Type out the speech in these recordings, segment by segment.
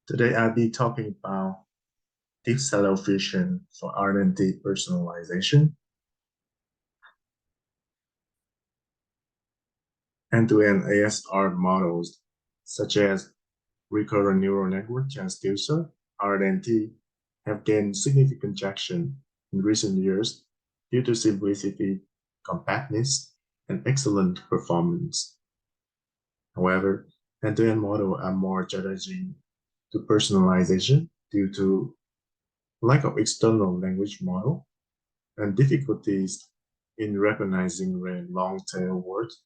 Today I'll be talking about deep cellular fusion for RNN-T personalization, end-to-end ASR models such as recurrent neural network transducer, RNN-T, have gained significant traction in recent years due to simplicity, compactness, and excellent performance. However, end-to-end models are more challenging to personalization due to lack of external language model and difficulties in recognizing rare long-tail words,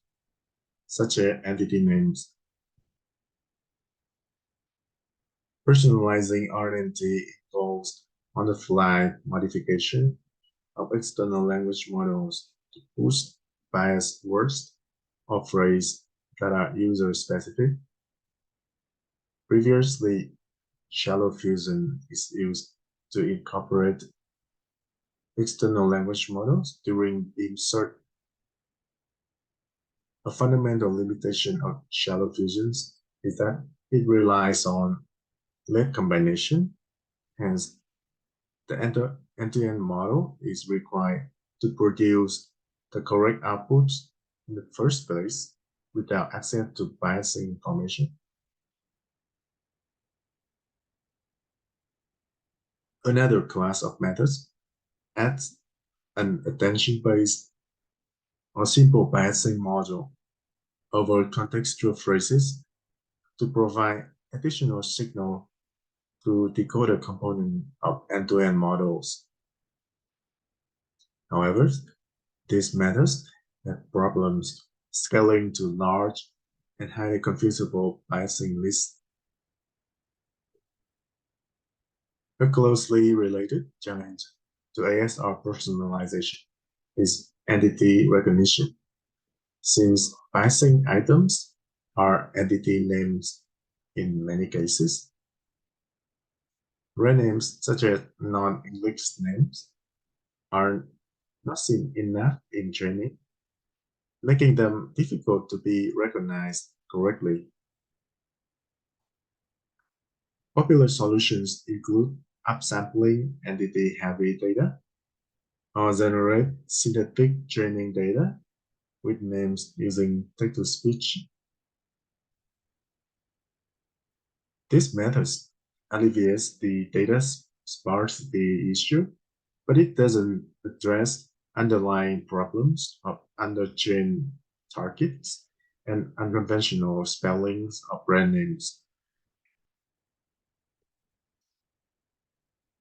such as entity names. Personalizing RNN-T involves on-the-fly modification of external language models to boost biased words or phrases that are user-specific. Previously, shallow fusion is used to incorporate external language models during beam search. A fundamental limitation of shallow fusions is that it relies on late combination. Hence, the end-to-end model is required to produce the correct outputs in the first place without access to biasing information. Another class of methods adds an attention-based or simple biasing module over contextual phrases to provide additional signal to decoder component of end-to-end models. However, these methods have problems scaling to large and highly confusable biasing lists. A closely related challenge to ASR personalization is entity recognition, since biasing items are entity names in many cases. Rare names such as non-English names are not seen enough in training, making them difficult to be recognized correctly. Popular solutions include upsampling entity-heavy data or generate synthetic training data with names using text-to-speech. This method alleviates the data sparsity issue, but it doesn't address underlying problems of under-trained targets and unconventional spellings of brand names.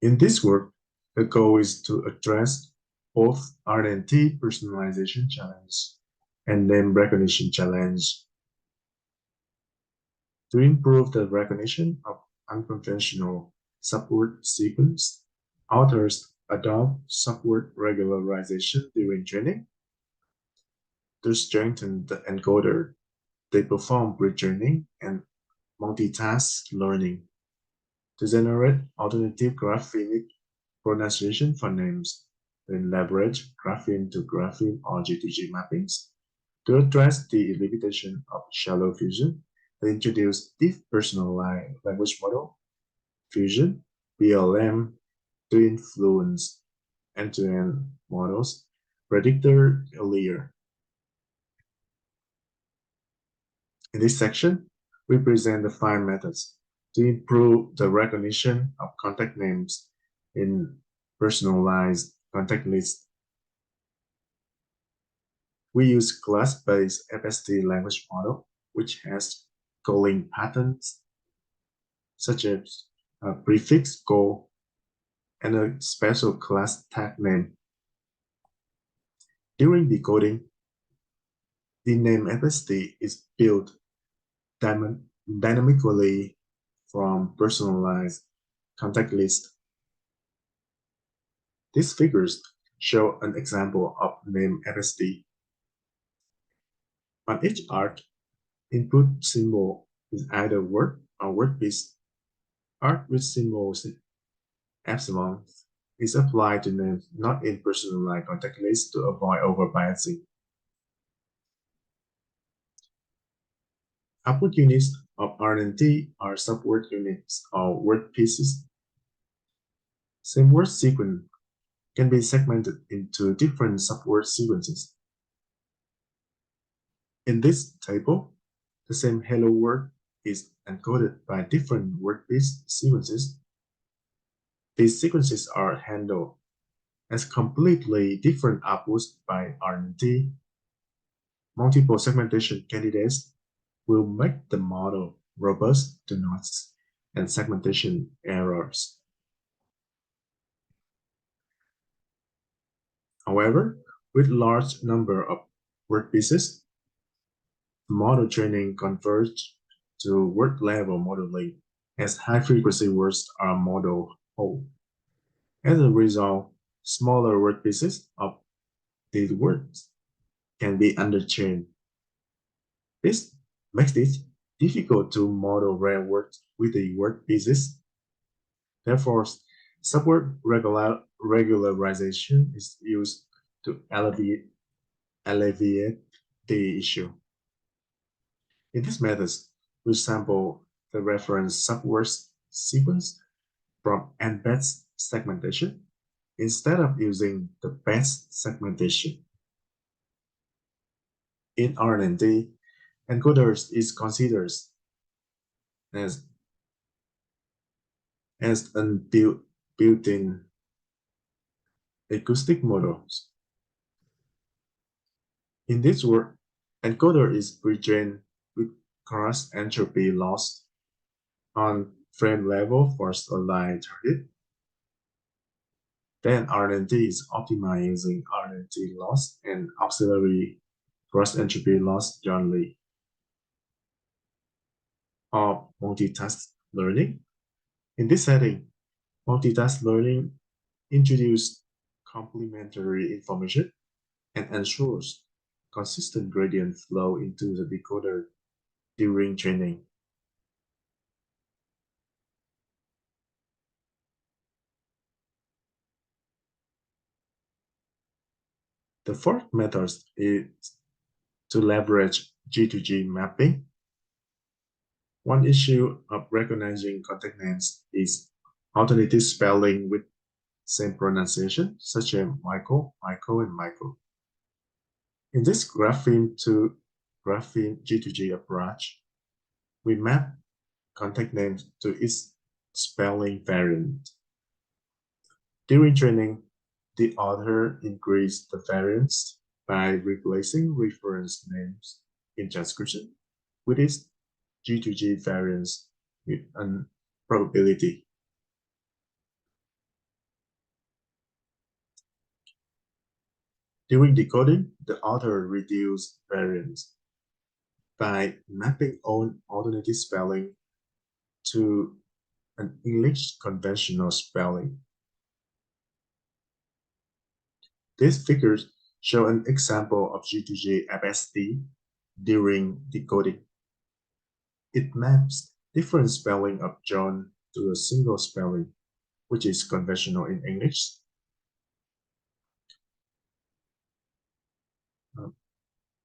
In this work, the goal is to address both RNN-T personalization challenge and name recognition challenge. To improve the recognition of unconventional subword sequence, authors adopt subword regularization during training. To strengthen the encoder, they perform pre-training and multitask learning. To generate alternative graphemic pronunciation for names, then leverage grapheme to grapheme or GTG mappings. To address the limitation of shallow fusion, they introduce deep personalized language model fusion, BLM, to influence end-to-end models predicted earlier. In this section, we present the 5 methods to improve the recognition of contact names in personalized contact lists. We use class-based FST language model, which has calling patterns such as a prefix call and a special class tag name. During decoding, the name FST is built dynamically from personalized contact lists. These figures show an example of name FST. On each arc, input symbol is either word or word piece. Arc with symbols epsilon is applied to names not in personalized contact lists to avoid over-biasing. Output units of RNN-T are subword units or word pieces. Same word sequence can be segmented into different subword sequences. In this table, the same hello word is encoded by different word piece sequences. These sequences are handled as completely different outputs by RNN-T. Multiple segmentation candidates will make the model robust to noise and segmentation errors. However, with large number of word pieces, model training converges to word level modeling as high frequency words are modeled whole. As a result, smaller word pieces of these words can be undertrained. This makes it difficult to model rare words with the word pieces. Therefore, subword regularization is used to alleviate the issue. In this method, we sample the reference subwords sequence from embed segmentation instead of using the best segmentation. In RNN-T, encoders is considered as built-in acoustic models. In this work, encoder is pre-trained with cross entropy loss on frame level for a line target. Then RNN-T is optimized using RNN-T loss and auxiliary cross entropy loss jointly. Or multitask learning. In this setting, multitask learning introduces complementary information and ensures consistent gradient flow into the decoder during training. The fourth method is to leverage G2G mapping. One issue of recognizing contact names is alternative spelling with same pronunciation, such as Michael, Michael, and Michael. In this grapheme to grapheme G2G approach, we map contact names to its spelling variant. During training, the author increased the variance by replacing reference names in transcription with its G2G variance with an probability. During decoding, the author reduced variance by mapping on alternative spelling to an English conventional spelling. These figures show an example of G2G FSD during decoding. It maps different spelling of John to a single spelling, which is conventional in English.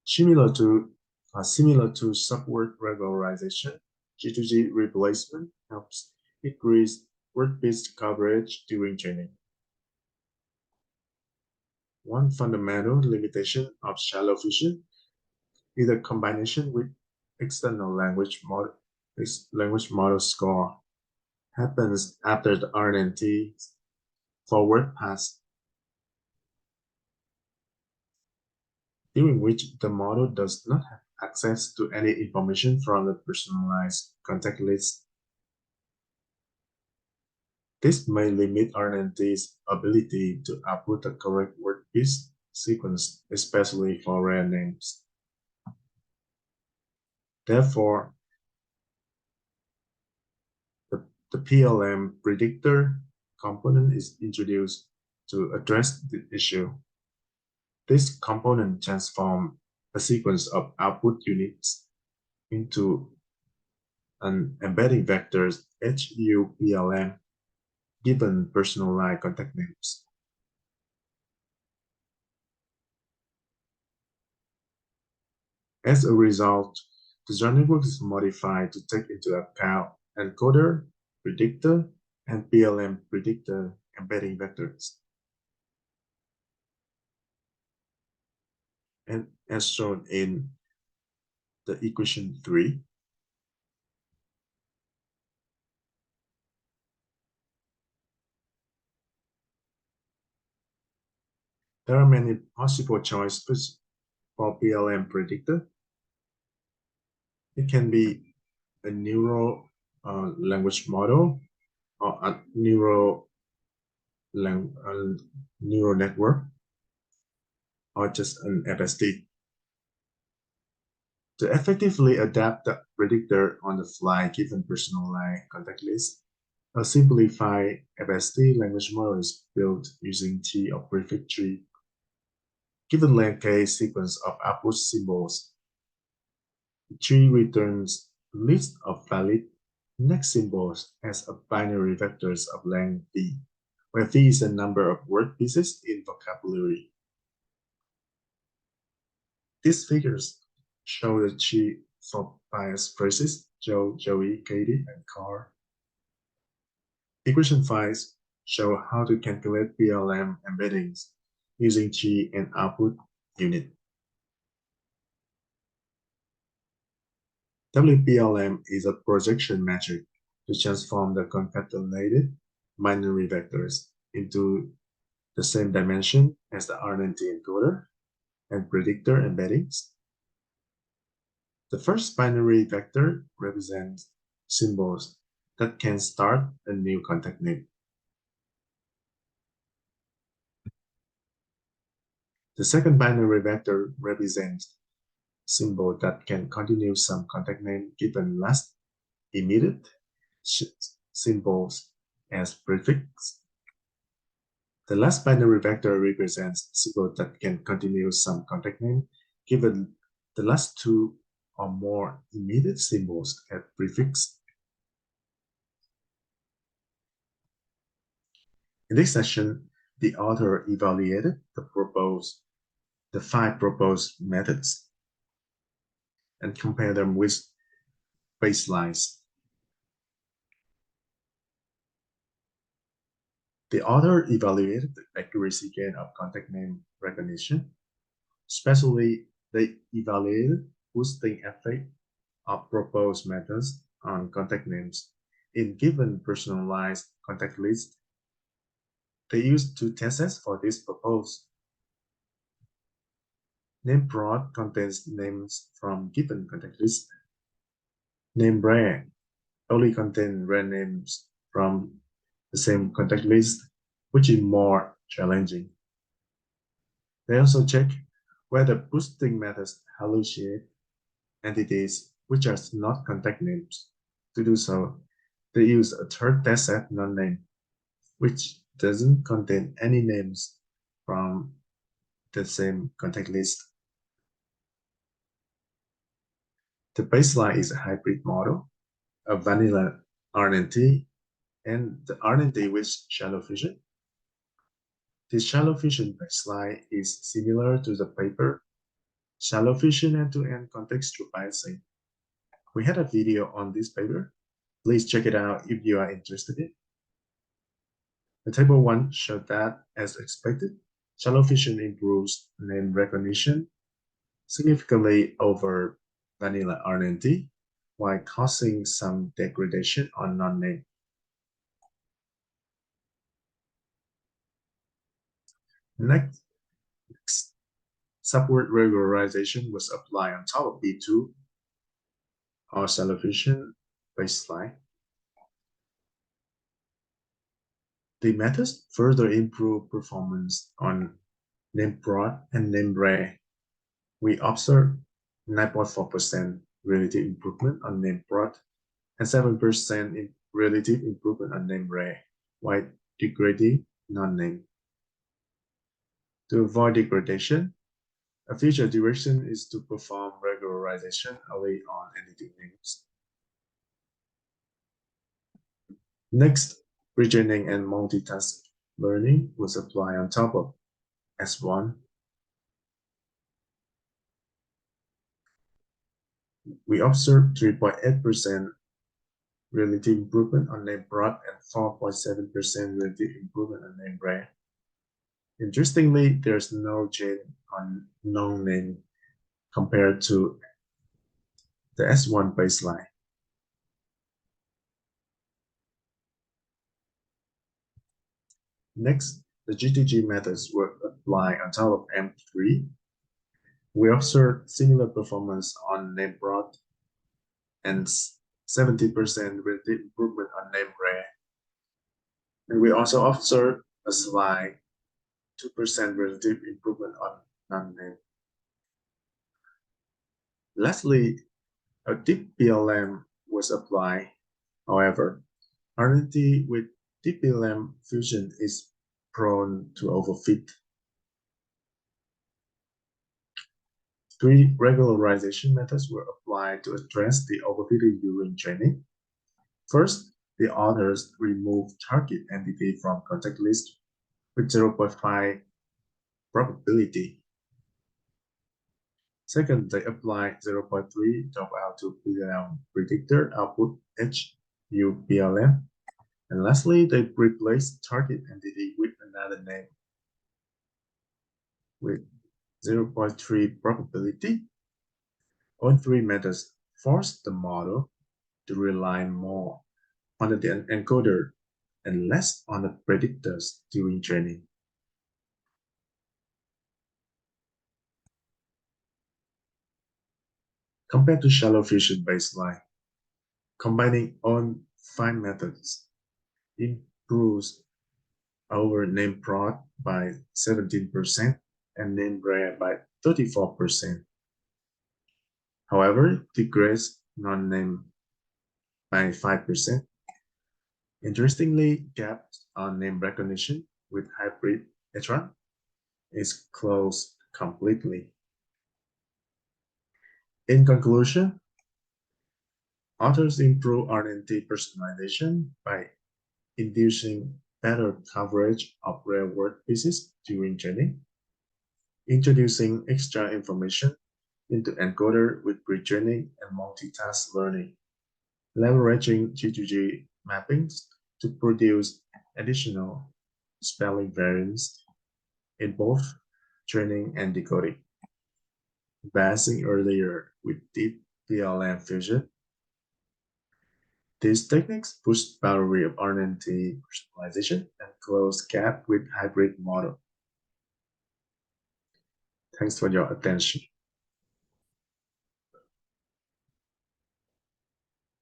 Similar to subword regularization, G2G replacement helps increase word-based coverage during training. One fundamental limitation of shallow fusion is a combination with external language model score happens after the RNN-T forward pass, during which the model does not have access to any information from the personalized contact list. This may limit RNN-T's ability to output the correct word piece sequence, especially for rare names. Therefore, the PLM predictor component is introduced to address the issue. This component transforms a sequence of output units into an embedding vectors HUPLM given personalized contact names. As a result, The joint network is modified to take into account encoder, predictor, and PLM predictor embedding vectors. And as shown in the equation 3, there are many possible choices for PLM predictor. It can be a neural language model or a neural network or just an FSD. To effectively adapt the predictor on the fly given personalized context list, a simplified FSD language model is built using T or prefix tree. Given length K sequence of output symbols, the tree returns a list of valid next symbols as a binary vectors of length V, where V is the number of word pieces in vocabulary. These figures show the tree for bias phrases Joe, Joey, Katie, and Carl. Equation 5 show how to calculate PLM embeddings using G and output unit. WPLM is a projection metric to transform the concatenated binary vectors into the same dimension as the RNN-T encoder and predictor embeddings. The first binary vector represents symbols that can start a new contact name. The second binary vector represents symbol that can continue some contact name given last immediate symbols as prefix. The last binary vector represents symbol that can continue some contact name given the last two or more immediate symbols as prefix. In this session, the author evaluated the 5 proposed methods and compared them with baselines. The author evaluated the accuracy gain of contact name recognition. Especially, they evaluated boosting effect of proposed methods on contact names in given personalized contact list. They used 2 tests for this proposal. Name broad contains names from given contact list. Name rare only contains rare names from the same contact list, which is more challenging. They also check whether boosting methods hallucinate entities which are not contact names. To do so, they use a third test set non-name, which doesn't contain any names from the same contact list. The baseline is a hybrid model, a vanilla RNN-T, and the RNN-T with shallow fission. This shallow fission baseline is similar to the paper Shallow Fission End-to-End Contextual Biasing. We had a video on this paper. Please check it out if you are interested in. The table 1 showed that, as expected, shallow fission improves name recognition significantly over vanilla RNN-T, while causing some degradation on non-name. Next, subword regularization was applied on top of B2 or shallow fission baseline. The methods further improve performance on name broad and name rare. We observed 9.4% relative improvement on name broad and 7% in relative improvement on name rare, while degrading non-name. To avoid degradation, a future direction is to perform regularization early on entity names. Next, reasoning and multitask learning was applied on top of S1. We observed 3.8% relative improvement on name broad and 4.7% relative improvement on name rare. Interestingly, there's no change on non-name compared to the S1 baseline. Next, the GTG methods were applied on top of M3. We observed similar performance on name broad and 70% relative improvement on name rare. And we also observed a slight 2% relative improvement on non-name. Lastly, a deep PLM was applied. However, RNN-T with deep PLM fusion is prone to overfit. 3 regularization methods were applied to address the overfitting during training. First, the authors removed target entity from contact list with 0.5 probability. Second, they applied 0.3 dropout to PLM predictor output HUPLM. And lastly, they replaced target entity with another name with 0.3 probability. All 3 methods forced the model to rely more on the encoder and less on the predictors during training. Compared to shallow fusion baseline, combining all 5 methods improves our name prod by 17% and name rare by 34%. However, degrades non-name by 5%. Interestingly, gap on name recognition with hybrid Etran is closed completely. In conclusion, authors improve RNN-T personalization by inducing better coverage of rare word pieces during training, introducing extra information into encoder with pre-training and multitask learning, leveraging G2G mappings to produce additional spelling variants in both training and decoding. Basing earlier with deep PLM fusion, these techniques push boundary of RNN-T personalization and close gap with hybrid model. Thanks for your attention.